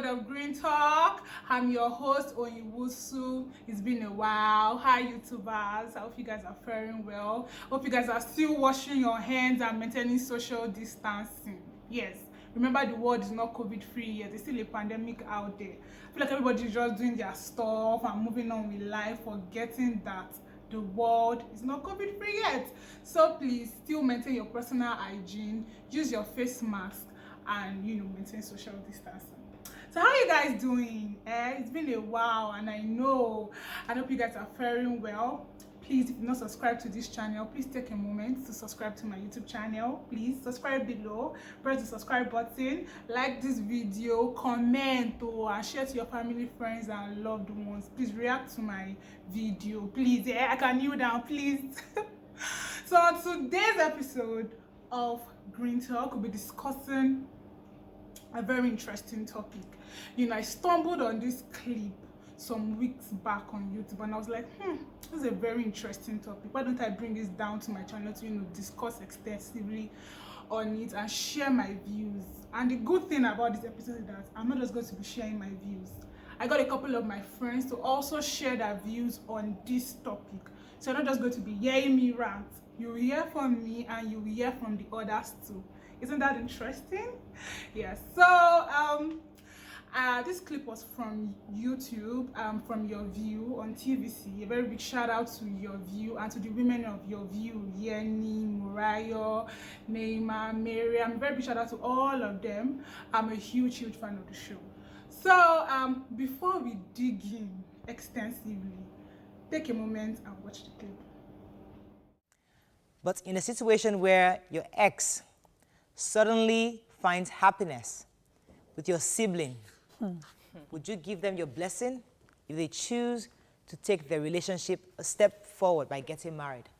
episode of Green Talk. I'm your host, Onyiwusu. It's been a while. Hi, YouTubers. I hope you guys are faring well. Hope you guys are still washing your hands and maintaining social distancing. Yes, remember the world is not COVID-free yet. There's still a pandemic out there. I feel like everybody's just doing their stuff and moving on with life, forgetting that the world is not COVID-free yet. So please still maintain your personal hygiene, use your face mask, and maintain social distancing. So how are you guys doing? It's been a while, and I hope you guys are faring well. Please, if you're not subscribed to this channel, please take a moment to subscribe to my YouTube channel. Please subscribe below, press the subscribe button, like this video, comment and share to your family, friends and loved ones. Please react to my video, please. I can kneel down, please. So on today's episode of Green Talk, we'll be discussing a very interesting topic. I stumbled on this clip some weeks back on YouTube, and I was like, this is a very interesting topic. Why don't I bring this down to my channel to discuss extensively on it and share my views? And the good thing about this episode is that I'm not just going to be sharing my views. I got a couple of my friends to also share their views on this topic. So you're not just going to be hearing me rant. You will hear from me and you will hear from the others too. Isn't that interesting? Yes. So this clip was from YouTube, from Your View on TVC. A very big shout out to Your View and to the women of Your View, Yenny, Murayo, Neymar, Miriam. A very big shout out to all of them. I'm a huge fan of the show. So before we dig in extensively, take a moment and watch the clip. But in a situation where your ex suddenly finds happiness with your sibling, would you give them your blessing if they choose to take their relationship a step forward by getting married?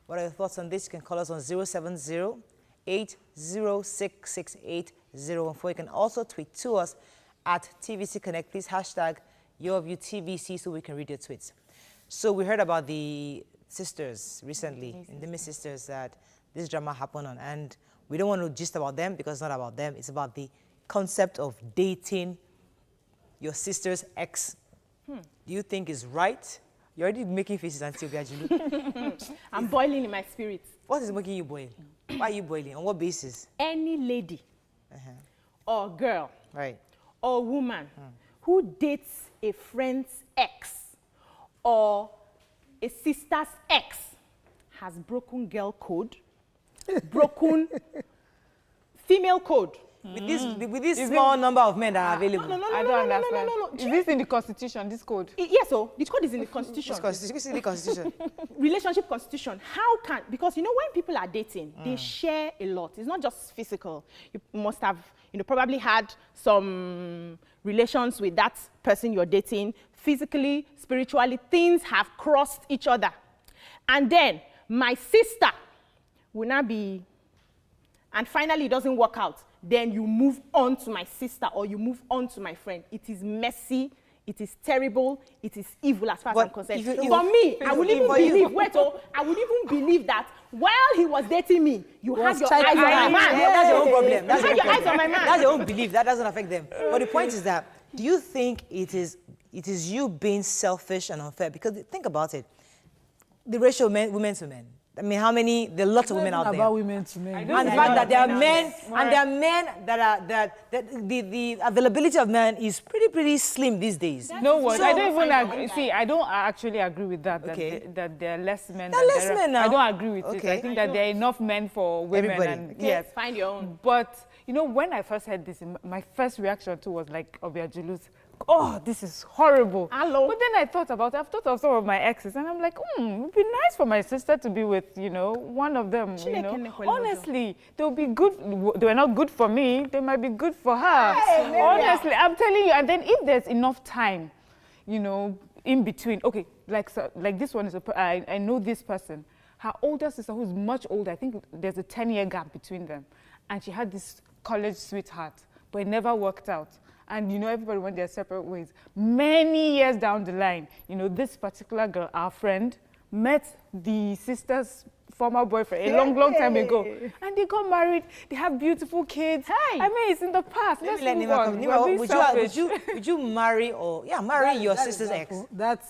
What are your thoughts on this? You can call us on 070-8066-8014. You can also tweet to us at TVC Connect. Please hashtag YourViewTVC so we can read your tweets. So we heard about the sisters recently, the sisters, that this drama happened on, and we don't want to gist about them because it's not about them. It's about the concept of dating your sister's ex. Do you think is right? You're already making faces until I'm boiling in my spirit. What is making you boil? Why are you boiling? On what basis? Any lady or girl or woman who dates a friend's ex or a sister's ex has broken girl code, broken female code. With this small number of men that are available. No, I don't understand. Is this in the Constitution, this code? Yes, so the code is in the Constitution. This is the Constitution. Relationship Constitution. How can, because when people are dating, they share a lot. It's not just physical. You must have, probably had some relations with that person you're dating. Physically, spiritually, things have crossed each other. And then my sister will now be, and finally it doesn't work out. Then you move on to my sister or you move on to my friend. It is messy, it is terrible, it is evil as far as I'm concerned. For me, I would even believe, I would even believe that while he was dating me, you had your eyes on my man. That's your own problem. You had your eyes on my man. That's your own belief. That doesn't affect them. But the point is that, do you think it is you being selfish and unfair? Because think about it. The ratio of women to men. I mean, there are lots of women out there. About women to men. And the fact that there are men, and there are men that the availability of men is pretty slim these days. No words. I don't even agree. See, I don't actually agree with that. That there are less men. There are less men now. I don't agree with it. I think that there are enough men for women. Everybody. And yes, find your own. But when I first heard this, my first reaction too was like Obiajulu's. Oh, this is horrible. Hello. But then I've thought of some of my exes, and I'm like, it would be nice for my sister to be with, one of them, Honestly, they would be good. They were not good for me. They might be good for her. Hey, honestly, I'm telling you. And then if there's enough time, in between, okay, like this one is, I know this person. Her older sister, who's much older, I think there's a 10-year gap between them. And she had this college sweetheart, but it never worked out. And, everybody went their separate ways. Many years down the line, this particular girl, our friend, met the sister's former boyfriend a long time ago, and they got married. They have beautiful kids. Hey. I mean, it's in the past. Let's move on. Would you marry or marry your sister's ex? That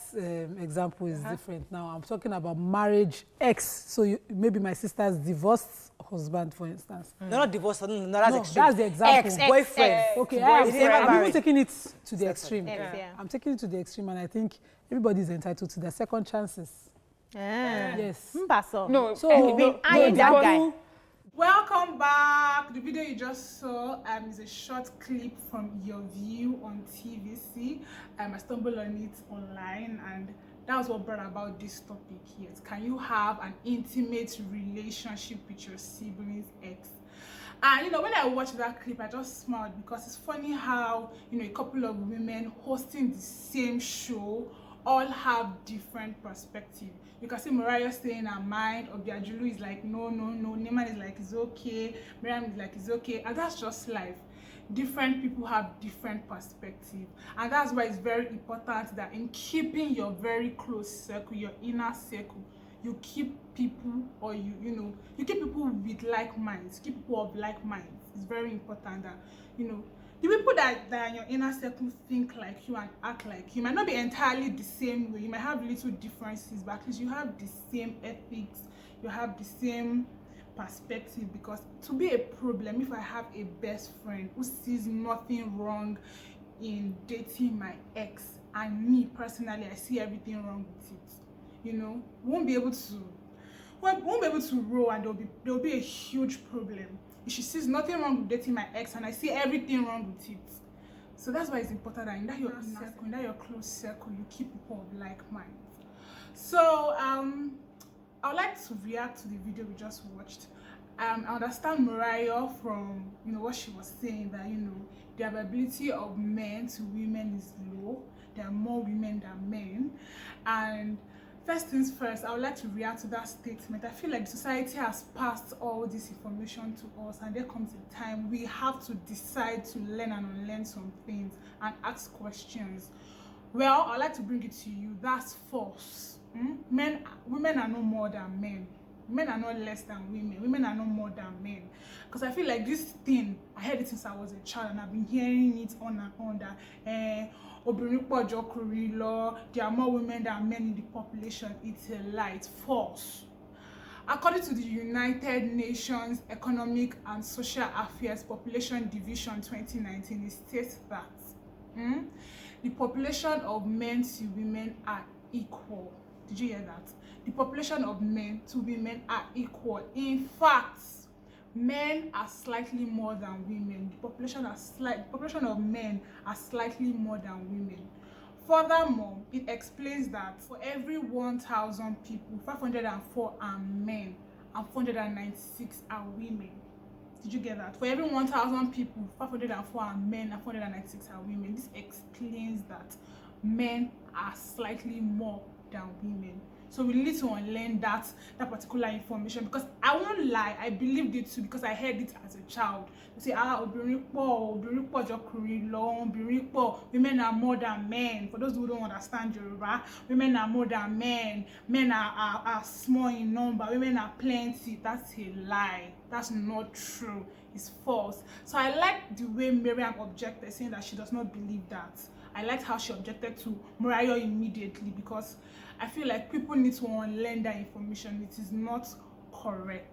example is different. Now I'm talking about marriage ex. So maybe my sister's divorced husband, for instance. No, not divorced. No, that's extreme. That's the example. Boyfriend. Okay, boyfriend. I'm even taking it to the extreme. Yeah. I'm taking it to the extreme, and I think everybody is entitled to their second chances. Yes. No, So that guy. Welcome back. The video you just saw is a short clip from Your View on TVC. I stumbled on it online, and that was what brought about this topic here. Can you have an intimate relationship with your sibling's ex? And when I watched that clip, I just smiled because it's funny how a couple of women hosting the same show all have different perspectives. You can see Mariah saying her mind, Obiajulu is like no, Neyman is like it's okay, Miriam is like it's okay, and that's just life. Different people have different perspectives, and that's why it's very important that in keeping your very close circle, your inner circle, you keep people, or you keep people with like minds, keep people of like minds. It's very important that the people that are in your inner circle think like you and act like you. Might not be entirely the same way, you might have little differences, but at least you have the same ethics, you have the same perspective. Because to be a problem if I have a best friend who sees nothing wrong in dating my ex, and me personally I see everything wrong with it, won't be able to roll, and there'll be a huge problem. If she sees nothing wrong with dating my ex and I see everything wrong with it. So that's why it's important that in that your circle, in that your close circle, you keep people of like minds. So I would like to react to the video we just watched. I understand Mariah from what she was saying, that the availability of men to women is low. There are more women than men. And first things first, I would like to react to that statement. I feel like society has passed all this information to us, and there comes a time we have to decide to learn and unlearn some things and ask questions. Well, I'd like to bring it to you. That's false. Women are no more than men. Men are not less than women. Women are no more than men. Because I feel like this thing, I heard it since I was a child, and I've been hearing it on and on, that there are more women than men in the population. It's a lie. It's false. According to the United Nations Economic and Social Affairs Population Division 2019, it states that the population of men to women are equal. Did you hear that? The population of men to women are equal. In fact, men are slightly more than women. The population of men are slightly more than women. Furthermore, it explains that for every 1,000 people, 504 are men and 496 are women. Did you get that? For every 1,000 people, 504 are men and 496 are women. This explains that men are slightly more than women. So we need to unlearn that particular information, because I won't lie, I believed it too, because I heard it as a child. They say, women are more than men. For those who don't understand Yoruba, women are more than men. Men are small in number. Women are plenty. That's a lie. That's not true. It's false. So I like the way Miriam objected, saying that she does not believe that. I liked how she objected to Mariah immediately, because I feel like people need to unlearn that information. It is not correct.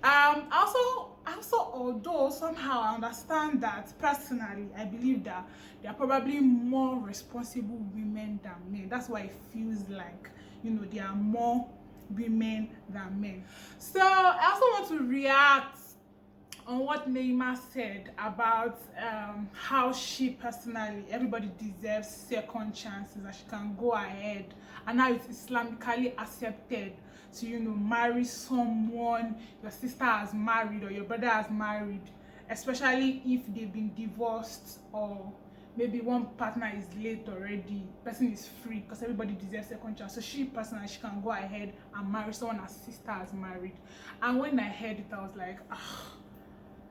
Also, although somehow I understand that personally, I believe that there are probably more responsible women than men. That's why it feels like, there are more women than men. So I also want to react on what Neymar said about how she personally, everybody deserves second chances, that she can go ahead, and now it's Islamically accepted to marry someone your sister has married or your brother has married, especially if they've been divorced, or maybe one partner is late already, person is free, because everybody deserves second chance. So she personally, she can go ahead and marry someone her sister has married. And when I heard it, I was like,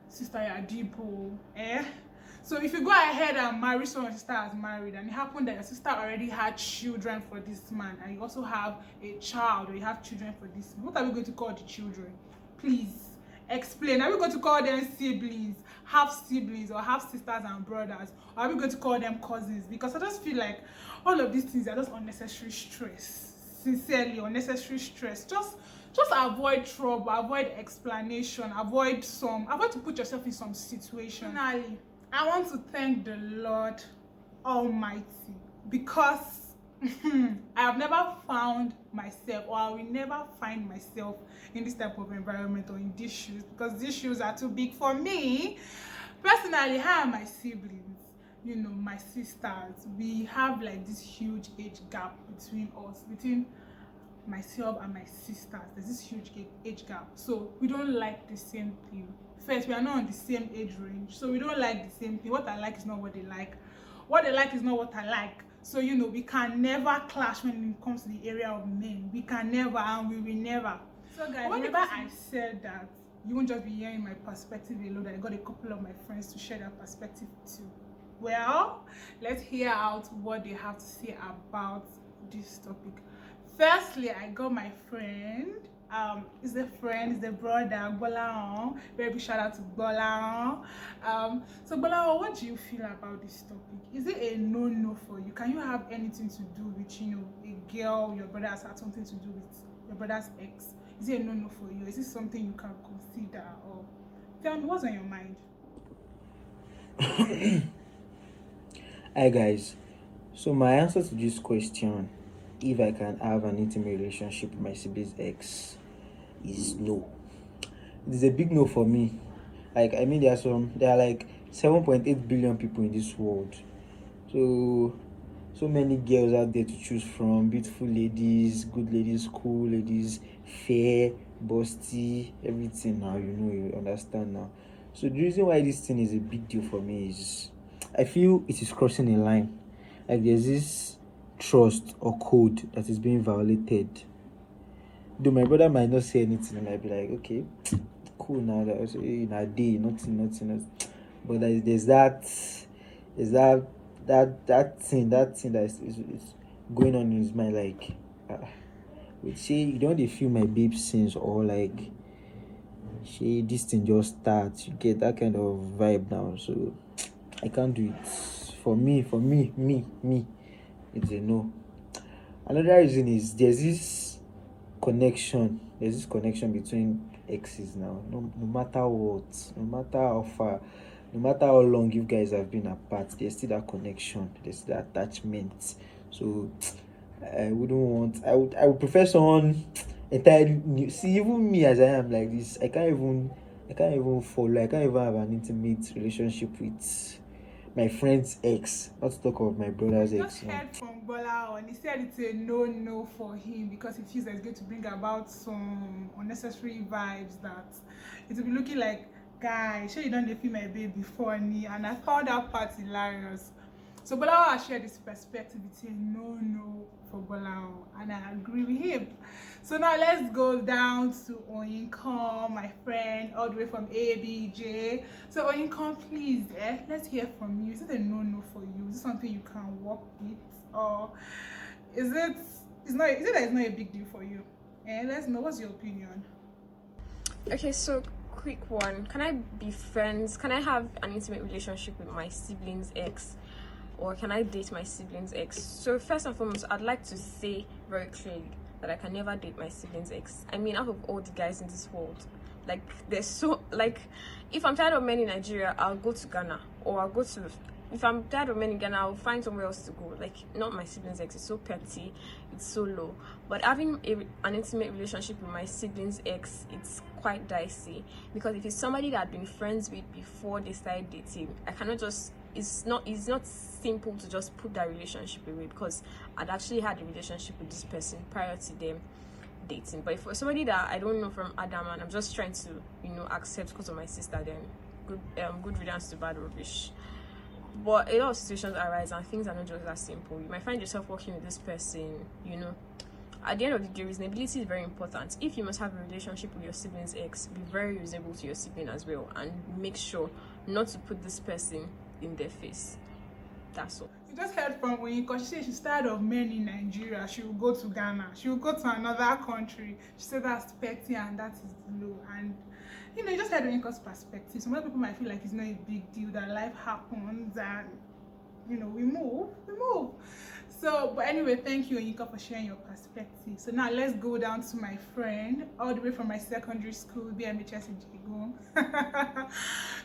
sister, you're deep, So if you go ahead and marry someone your sister has married, and it happened that your sister already had children for this man, and you also have a child, or you have children for this man, what are we going to call the children? Please explain. Are we going to call them siblings, half siblings, or half sisters and brothers? Or are we going to call them cousins? Because I just feel like all of these things are just unnecessary stress. Sincerely, unnecessary stress. Just avoid trouble, avoid explanation, avoid to put yourself in some situation. Finally, I want to thank the Lord Almighty, because I have never found myself, or I will never find myself in this type of environment or in these shoes, because these shoes are too big for me. Personally, how are my siblings? You know, my sisters, we have like this huge age gap between us, between myself and my sisters. There's this huge age gap, so we don't like the same thing. First, we are not on the same age range, so we don't like the same thing. What I like is not what they like, what they like is not what I like. So you know, we can never clash when it comes to the area of men. We can never, and we will never. So guys, whenever I said that, you won't just be hearing my perspective alone. I got a couple of my friends to share their perspective too. Well, let's hear out what they have to say about this topic. Firstly, I got my friend. Is a brother, Bola. Very big shout out to Bola. So Bola, what do you feel about this topic? Is it a no-no for you? Can you have anything to do with, you know, a girl your brother has had something to do with your brother's ex? Is it a no-no for you? Is it something you can consider? Or tell me, what's on your mind? Hi guys, so my answer to this question, if I can have an intimate relationship with my sibling's ex, is no. It is a big no for me. Like, I mean, there are like 7.8 billion people in this world, so many girls out there to choose from, beautiful ladies, good ladies, cool ladies, fair, busty, everything. Now you understand now. So the reason why this thing is a big deal for me is I feel it is crossing a line. Like, there's this trust or code that is being violated. Though my brother might not say anything, I might be like, okay, cool now, that also in a day, nothing. But there's that thing that is going on in his mind, like, wait, say you don't feel my babe sins, or like, say this thing just starts, you get that kind of vibe now. So I can't do it. For me, it's a no. Another reason is there's this connection between exes now. No matter what, no matter how far, no matter how long you guys have been apart, there's still that connection, there's still that attachment. So I would prefer someone entirely new. See, even me as I am like this, I can't even follow, I can't even have an intimate relationship with my friend's ex, not to talk of my brother's ex. Just heard from Bola, and he said it's a no for him because he feels that it's going to bring about some unnecessary vibes, that it will be looking like, guys, sure you don't feel my baby funny, and I found that part hilarious. So Bola has shared this perspective. It's a no for Bola, and I agree with him. So now let's go down to Oyinkan, my friend, all the way from ABJ. So Oyinkan, please, let's hear from you. Is it a no for you? Is it something you can work with, or is it that it's not a big deal for you? Let's know, what's your opinion? Okay, so quick one. Can I be friends? Can I have an intimate relationship with my sibling's ex? Or can I date my sibling's ex? So first and foremost, I'd like to say very clearly that I can never date my sibling's ex. I mean, out of all the guys in this world, like, there's so, like, if I'm tired of men in Nigeria, I'll go to Ghana, or if I'm tired of men in Ghana, I'll find somewhere else to go. Like, not my sibling's ex. It's so petty, it's so low. But having an intimate relationship with my sibling's ex, it's quite dicey, because if it's somebody that I've been friends with before they started dating, I cannot just, it's not simple to just put that relationship away, because I'd actually had a relationship with this person prior to them dating. But if for somebody that I don't know from Adam and I'm just trying to, accept because of my sister, then good riddance to bad rubbish. But a lot of situations arise and things are not just that simple. You might find yourself working with this person, At the end of the day, reasonability is very important. If you must have a relationship with your sibling's ex, be very reasonable to your sibling as well, and make sure not to put this person in their face. That's all. You just heard from Oyinko. She said she's tired of men in Nigeria. She will go to Ghana. She will go to another country. She said that's petty and that is low. And you know, you just heard Oyinko's perspective. Some other people might feel like it's not a big deal, that life happens and you know, we move. So, but anyway, thank you, Oyinka, for sharing your perspective. So now let's go down to my friend, all the way from my secondary school, BMHS in Jigung.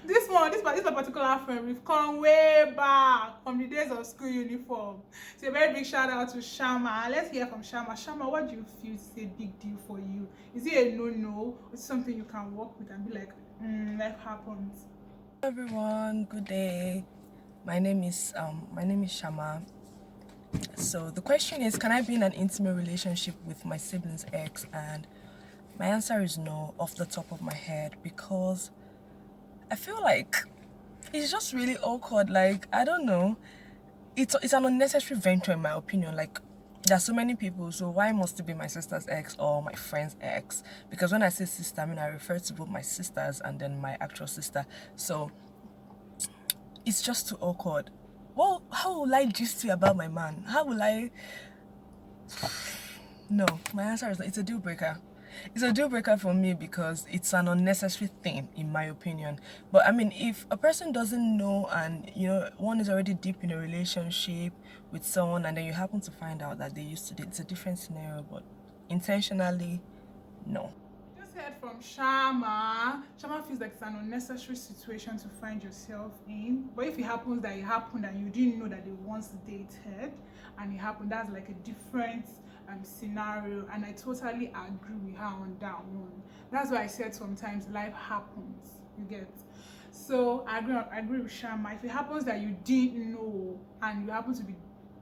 This particular friend, we've come way back from the days of school uniform. So a very big shout out to Shama. Let's hear from Shama. Shama, what do you feel is a big deal for you? Is it a no-no? Or is it something you can work with and be like, life happens? Hello everyone, good day. My name is Shama. So the question is, can I be in an intimate relationship with my sibling's ex? And my answer is no, off the top of my head, because I feel like it's just really awkward. Like, I don't know, it's an unnecessary venture in my opinion. Like, there's so many people, so why must it be my sister's ex or my friend's ex? Because when I say sister, I mean I refer to both my sisters and then my actual sister. So it's just too awkward. Well, how will I gist you about my man? How will I? No, my answer is it's a deal breaker. It's a deal breaker for me because it's an unnecessary thing, in my opinion. But I mean, if a person doesn't know and, you know, one is already deep in a relationship with someone and then you happen to find out that they used to date, it's a different scenario, but intentionally, no. Heard from Shama. Shama feels like it's an unnecessary situation to find yourself in. But if it happens that it happened and you didn't know that they once dated and it happened, that's like a different scenario. And I totally agree with her on that one. That's why I said sometimes life happens. You get. So I agree with Shama. If it happens that you didn't know and you happen to be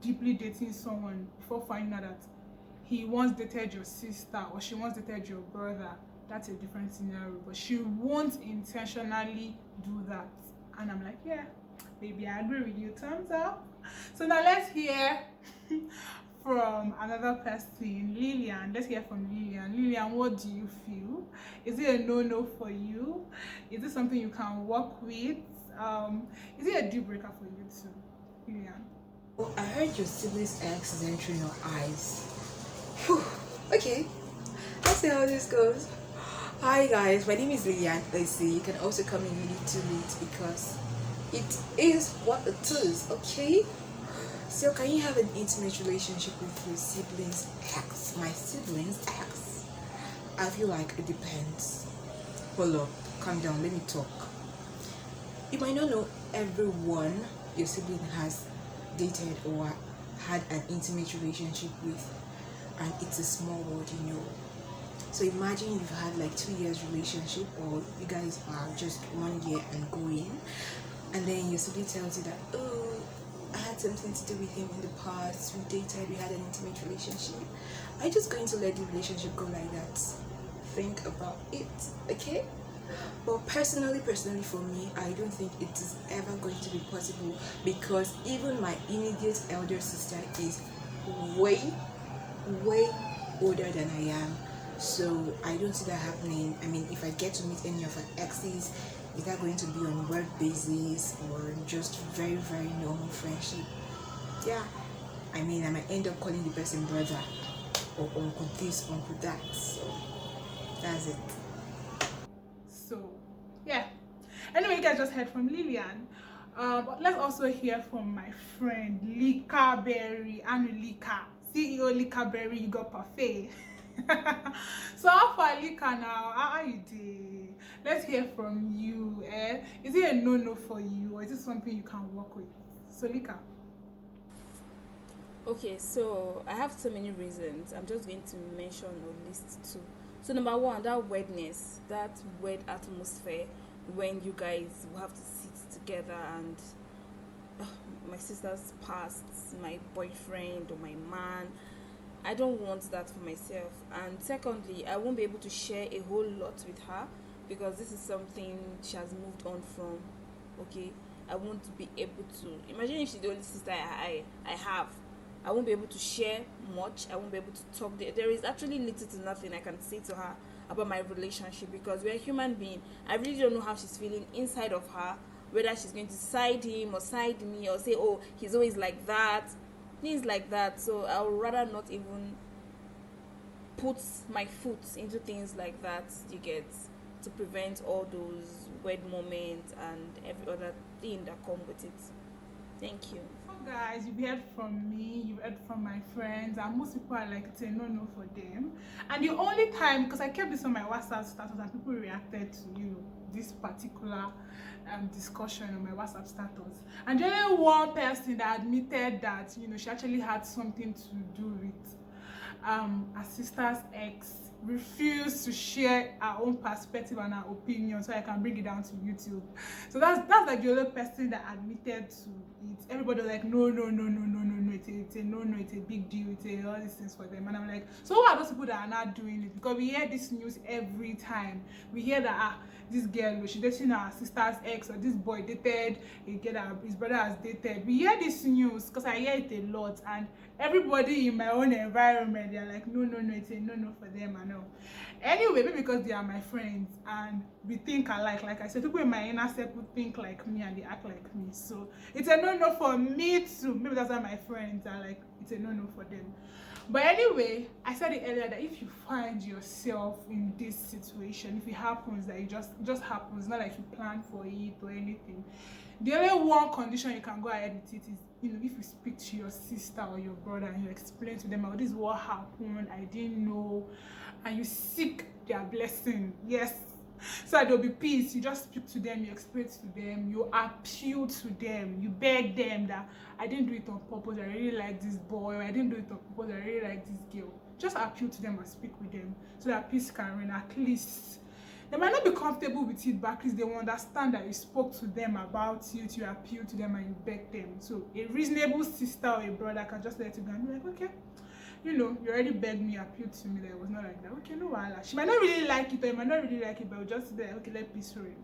deeply dating someone before finding out that he once dated your sister or she once dated your brother, that's a different scenario, but she won't intentionally do that. And I'm like, yeah, baby, I agree with you, thumbs up. So now let's hear from another person, Lillian. Let's hear from Lillian. Lillian, what do you feel? Is it a no-no for you? Is it something you can work with? Is it a deal breaker for you too, Lillian? Well, I heard your sibling's ex is entering your eyes. Whew. Okay, let's see how this goes. Hi guys, my name is Lillian. You can also call me Lily Too Late because it is what it is, okay? So can you have an intimate relationship with your sibling's ex? My sibling's ex? I feel like it depends. Hold up, calm down, let me talk. You might not know everyone your sibling has dated or had an intimate relationship with, and it's a small world, you know. So imagine you've had like 2 years relationship, or you guys are just 1 year and going, and then your sibling tells you that, oh, I had something to do with him in the past, we dated, we had an intimate relationship. Are you just going to let the relationship go like that? Think about it, okay? But personally for me, I don't think it is ever going to be possible, because even my immediate elder sister is way older than I am. So I don't see that happening. I mean, if I get to meet any of her exes, is that going to be on work basis or just very, very normal friendship? Yeah. I mean, I might end up calling the person brother or uncle this, uncle that. So that's it. So yeah. Anyway, you guys just heard from Lillian. But let's also hear from my friend Lika Berry, Anu Lika, CEO Lika Berry. You got parfait. So how far Lika now? How are you doing? Let's hear from you. Is it a no-no for you, or is it something you can work with? So Lika. Okay, so I have so many reasons. I'm just going to mention or list two. So number one, that weirdness, that weird atmosphere when you guys will have to sit together and my sister's past, my boyfriend or my man. I don't want that for myself. And secondly, I won't be able to share a whole lot with her because this is something she has moved on from. Okay, I won't be able to. Imagine if she's the only sister I have. I won't be able to share much. I won't be able to talk. There is actually little to nothing I can say to her about my relationship because we're a human being. I really don't know how she's feeling inside of her whether she's going to side him or side me or say, oh, he's always like that, things like that. So I would rather not even put my foot into things like that, you get, to prevent all those weird moments and every other thing that come with it. Thank you. So guys, you've heard from me, you've heard from my friends, and most people are like, it's a no for them. And the only time, because I kept this on my WhatsApp status and people reacted to this particular discussion on my WhatsApp status, and the only one person that admitted that she actually had something to do with her sister's ex refused to share her own perspective and her opinion so I can bring it down to YouTube. So that's like the other person that admitted to it. Everybody was like, no, it's a no, it's a big deal, it's all these things for them. And I'm like, so who are those people that are not doing it? Because we hear this news every time. We hear that this girl, she's dating her sister's ex, or this boy dated a girl that his brother has dated. We hear this news because I hear it a lot, and everybody in my own environment, they're like, no, it's a no for them. I know. Anyway, maybe because they are my friends and we think alike. Like I said, people in my inner circle think like me and they act like me. So it's a no for me too. Maybe that's why my friends are like, it's a no for them. But anyway, I said it earlier that if you find yourself in this situation, if it happens, that it just happens, not like you plan for it or anything. The only one condition you can go ahead with it is, if you speak to your sister or your brother and you explain to them, oh, this is what happened, I didn't know, and you seek their blessing, yes, so that there'll be peace. You just speak to them, you explain to them, you appeal to them, you beg them that I didn't do it on purpose, I really like this boy, or I didn't do it on purpose, I really like this girl. Just appeal to them and speak with them so that peace can reign. At least they might not be comfortable with it, but at least they will understand that you spoke to them about it, you appeal to them and you beg them. So a reasonable sister or a brother can just let you go and be like, okay, you already begged me, appealed to me, that it was not like that. Okay, no wahala. She might not really like it, or you might not really like it, but we'll just be like, okay, let peace reign.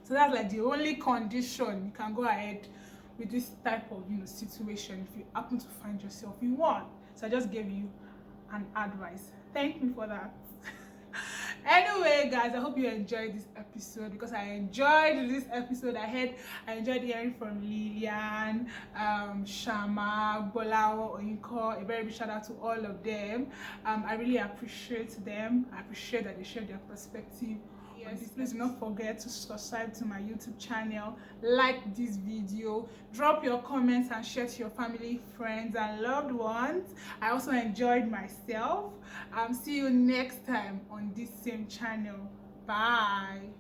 So that's like the only condition you can go ahead with this type of situation if you happen to find yourself in one. So I just gave you an advice. Thank me for that. Anyway, guys, I hope you enjoyed this episode, because I enjoyed this episode. I enjoyed hearing from Lillian, Shama, Bolawo, Oyinko. A very big shout out to all of them. I really appreciate them. I appreciate that they share their perspective. Yes, please do not forget to subscribe to my YouTube channel, like this video, drop your comments and share to your family, friends and loved ones. I also enjoyed myself. See you next time on this same channel. Bye.